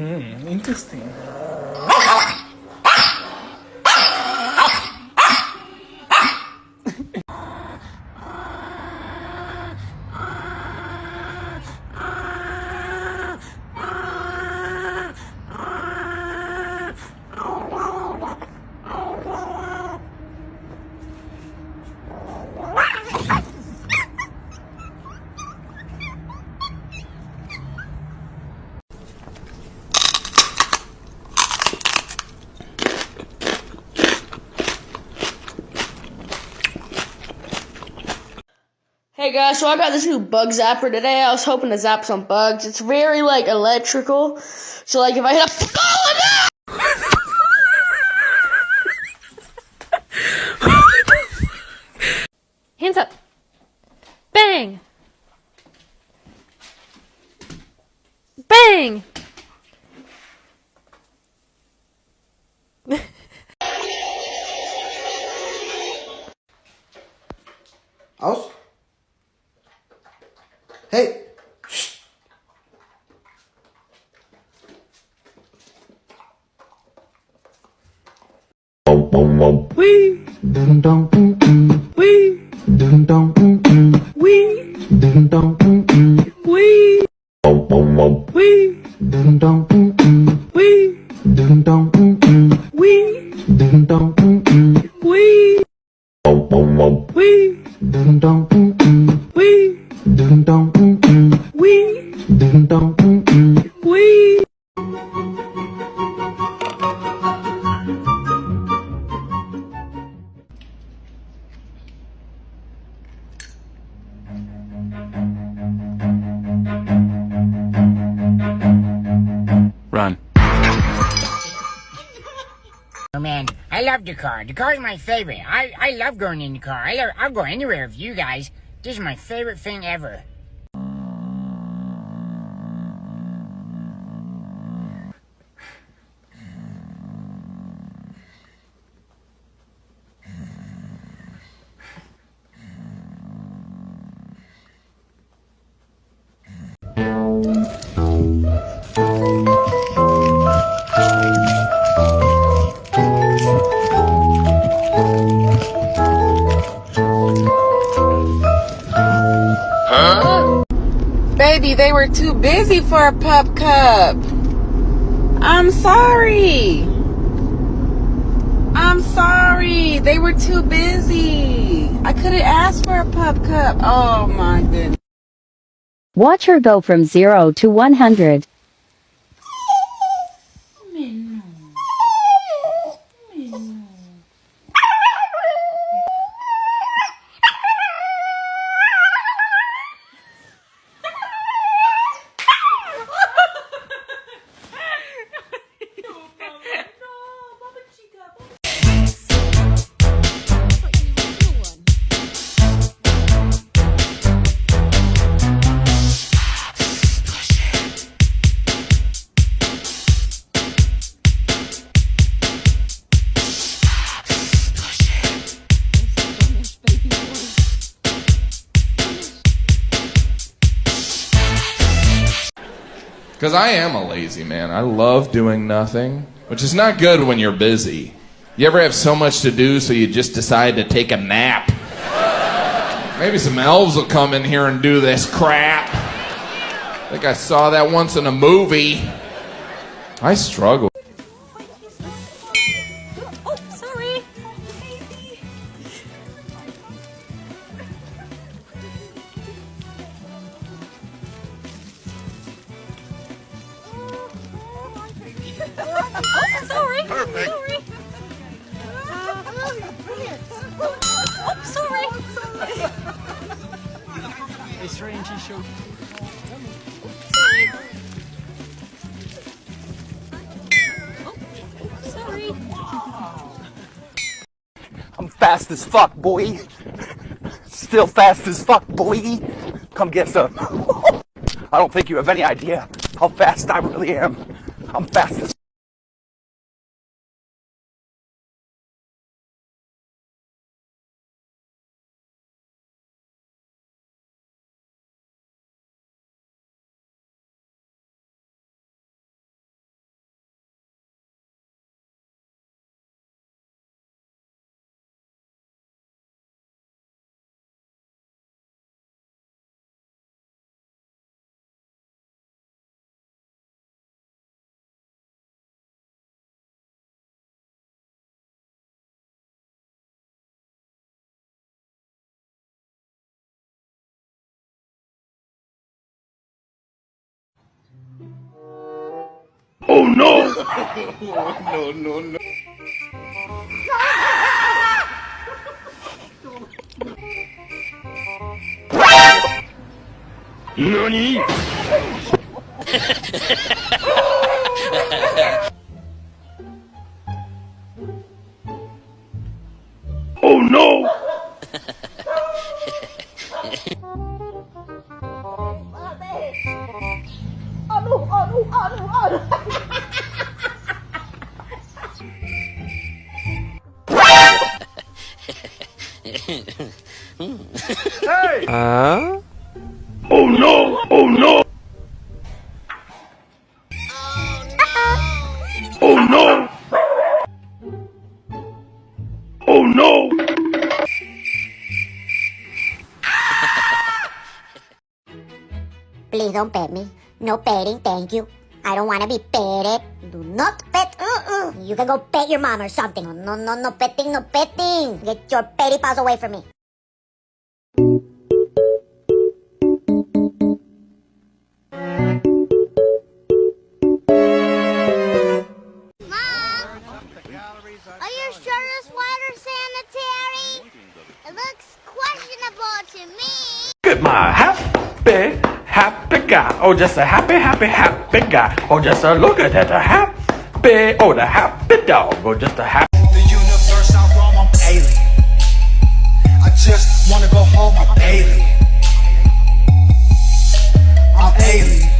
Interesting. Hey guys, so I got this new bug zapper today. I was hoping to zap some bugs. It's very electrical. So if I hit a Hands up. Bang. Bang. Aus. Hey. Shh. Wee. Dun dun Wee. dun dun Wee. dun dun Wee. Wee. dun dun Wee. dun dun Wee. dun dun Wee. Wee. dun dun Wee. dun dun Wee. dun dun Wee. Run. Oh man, I love the car. The car is my favorite. I love going in the car. I'll go anywhere with you guys. This is my favorite thing ever. Baby, they were too busy for a pup cup. I'm sorry. I'm sorry. They were too busy. I couldn't ask for a pup cup. Oh my goodness. Watch her go from 0 to 100. Because I am a lazy man. I love doing nothing, which is not good when you're busy. You ever have so much to do so you just decide to take a nap? Maybe some elves will come in here and do this crap. I think I saw that once in a movie. I struggle. Oh, sorry. Oh, sorry. Perfect. Sorry. Oh, sorry. It's strange he showed. Sorry. I'm fast as fuck, boy. Still fast as fuck, boy. Come get some. I don't think you have any idea how fast I really am. I'm fast as Please don't pet me. No petting, thank you. I don't want to be petted. Do not pet. You can go pet your mom or something. No, no, no petting, no petting. Get your petty paws away from me. Are you sure this water's sanitary? It looks questionable to me. Look at my happy guy. Oh, just a happy guy. Oh, just a look at that, the happy dog. Oh, just a happy. The universe, I'm wrong, I'm alien. I just wanna go home, I'm alien. I'm alien.